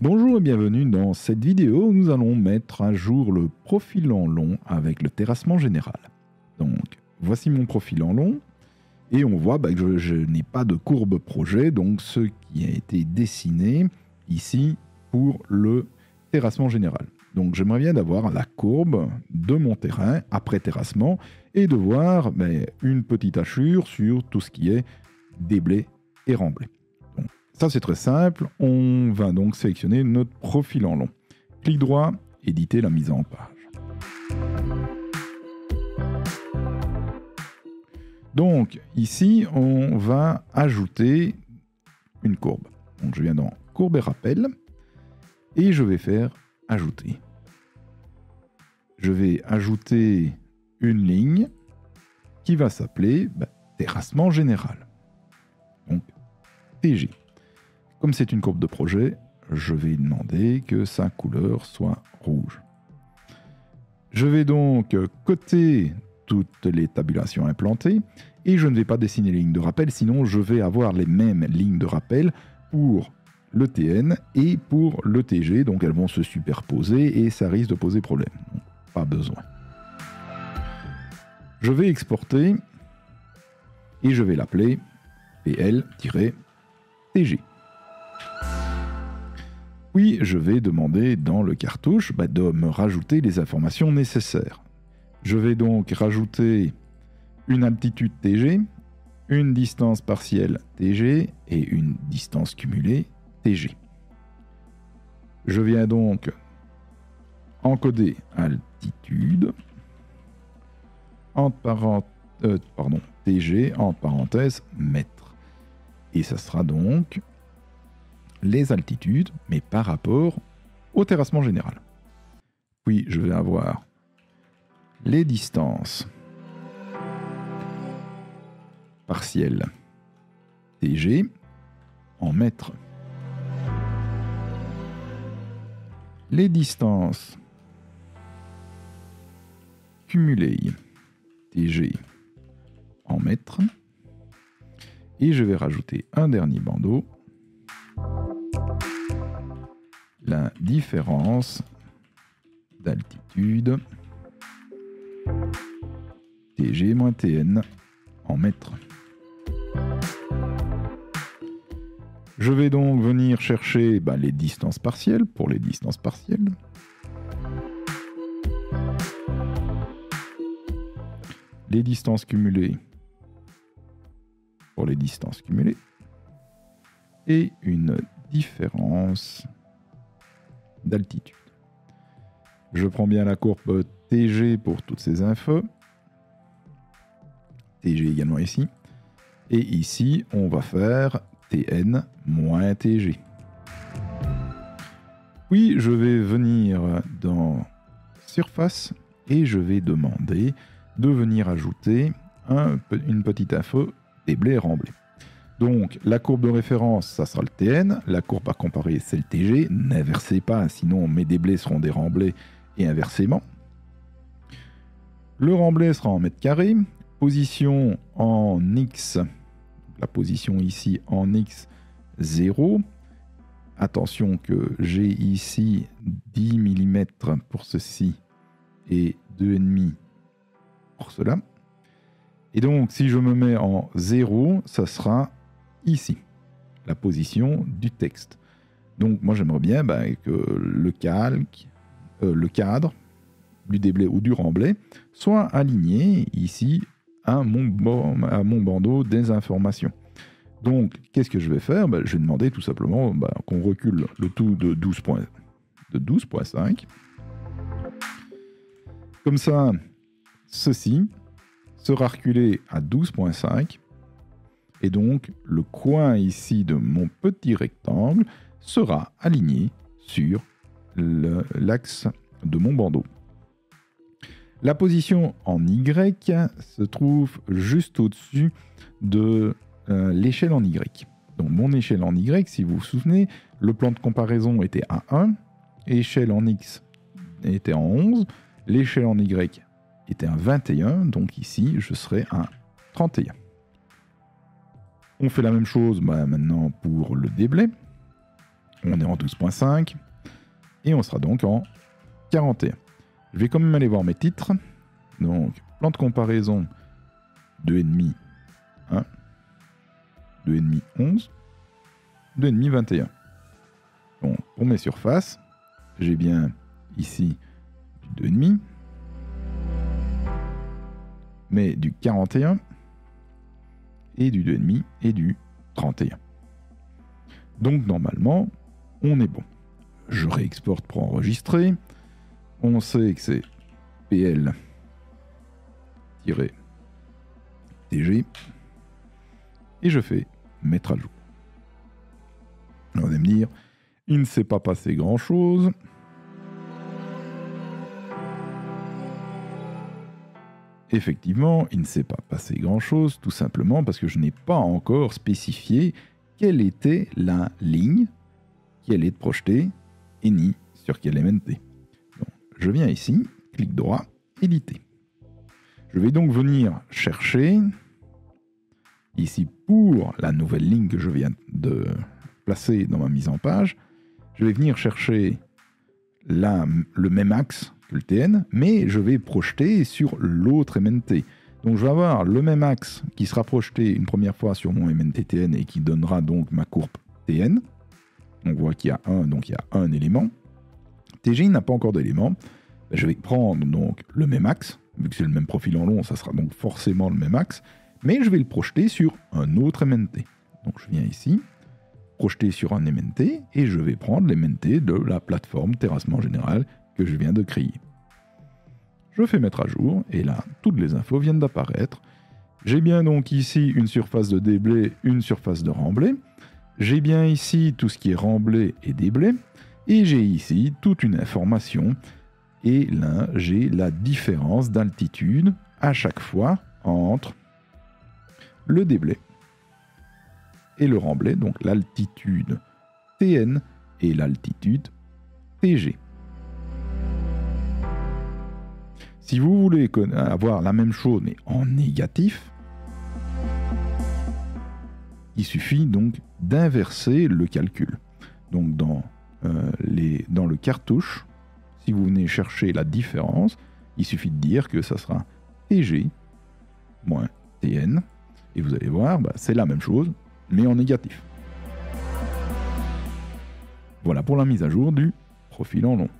Bonjour et bienvenue dans cette vidéo où nous allons mettre à jour le profil en long avec le terrassement général. Donc voici mon profil en long et on voit que je n'ai pas de courbe projet, donc ce qui a été dessiné ici pour le terrassement général. Donc j'aimerais bien d'avoir la courbe de mon terrain après terrassement et de voir une petite hachure sur tout ce qui est déblai et remblai. Ça c'est très simple, on va donc sélectionner notre profil en long. Clic droit, éditer la mise en page. Donc ici on va ajouter une courbe. Donc je viens dans courbe et rappel et je vais faire ajouter. Je vais ajouter une ligne qui va s'appeler terrassement général. Donc TG. Comme c'est une courbe de projet, je vais demander que sa couleur soit rouge. Je vais donc coter toutes les tabulations implantées et je ne vais pas dessiner les lignes de rappel, sinon je vais avoir les mêmes lignes de rappel pour le TN et pour le TG, donc elles vont se superposer et ça risque de poser problème. Donc, pas besoin. Je vais exporter et je vais l'appeler PL-TG. Puis je vais demander dans le cartouche de me rajouter les informations nécessaires. Je vais donc rajouter une altitude TG, une distance partielle TG et une distance cumulée TG. Je viens donc encoder altitude TG entre parenthèses mètres. Et ça sera donc les altitudes, mais par rapport au terrassement général. Puis je vais avoir les distances partielles TG en mètres. Les distances cumulées TG en mètres. Et je vais rajouter un dernier bandeau. La différence d'altitude TG moins TN en mètres. Je vais donc venir chercher les distances partielles pour les distances partielles. Les distances cumulées pour les distances cumulées. Et une différence d'altitude. Je prends bien la courbe TG pour toutes ces infos. TG également ici. Et ici, on va faire TN moins TG. Puis, je vais venir dans Surface et je vais demander de venir ajouter une petite info déblai et remblai. Donc, la courbe de référence, ça sera le TN. La courbe à comparer, c'est le TG. N'inversez pas, sinon mes déblais seront des remblais et inversement. Le remblai sera en mètres carrés. Position en X. La position ici en X, 0. Attention que j'ai ici 10 mm pour ceci et 2,5 pour cela. Et donc, si je me mets en 0, ça sera ici, la position du texte. Donc moi j'aimerais bien que le cadre du déblai ou du remblai soit aligné ici à mon bandeau des informations. Donc qu'est-ce que je vais faire? Je vais demander tout simplement qu'on recule le tout de 12.5. Comme ça, ceci sera reculé à 12.5. Et donc, le coin ici de mon petit rectangle sera aligné sur l'axe de mon bandeau. La position en Y se trouve juste au-dessus de l'échelle en Y. Donc, mon échelle en Y, si vous vous souvenez, le plan de comparaison était à 1, l'échelle en X était en 11, l'échelle en Y était à 21, donc ici, je serai à 31. On fait la même chose maintenant pour le déblai. On est en 12.5 et on sera donc en 41. Je vais quand même aller voir mes titres. Donc, plan de comparaison 2,5 1, 2,5 11, 2,5 21. Bon, pour mes surfaces, j'ai bien ici du 2,5, mais du 41 et du 2,5 et du 31. Donc normalement, on est bon. Je réexporte pour enregistrer. On sait que c'est PL-TG. Et je fais mettre à jour. On va me dire, il ne s'est pas passé grand chose. Effectivement, il ne s'est pas passé grand chose, tout simplement parce que je n'ai pas encore spécifié quelle était la ligne qui allait être projetée et ni sur quel MNT. Donc, je viens ici, clic droit, éditer. Je vais donc venir chercher, ici pour la nouvelle ligne que je viens de placer dans ma mise en page, je vais venir chercher le même axe que le TN, mais je vais projeter sur l'autre MNT. Donc je vais avoir le même axe qui sera projeté une première fois sur mon MNT TN et qui donnera donc ma courbe TN. On voit qu'il y a donc il y a un élément. TG n'a pas encore d'élément. Je vais prendre donc le même axe, vu que c'est le même profil en long, ça sera donc forcément le même axe, mais je vais le projeter sur un autre MNT. Donc je viens ici, projeter sur un MNT, et je vais prendre l'MNT de la plateforme terrassement général que je viens de créer. Je fais mettre à jour, et là, toutes les infos viennent d'apparaître. J'ai bien donc ici une surface de déblai, une surface de remblai. J'ai bien ici tout ce qui est remblai et déblai. Et j'ai ici toute une information. Et là, j'ai la différence d'altitude à chaque fois entre le déblai et le remblai, donc l'altitude TN et l'altitude TG. Si vous voulez avoir la même chose mais en négatif, il suffit donc d'inverser le calcul. Donc dans le cartouche, si vous venez chercher la différence, il suffit de dire que ça sera TG moins TN, et vous allez voir, c'est la même chose, mais en négatif. Voilà pour la mise à jour du profil en long.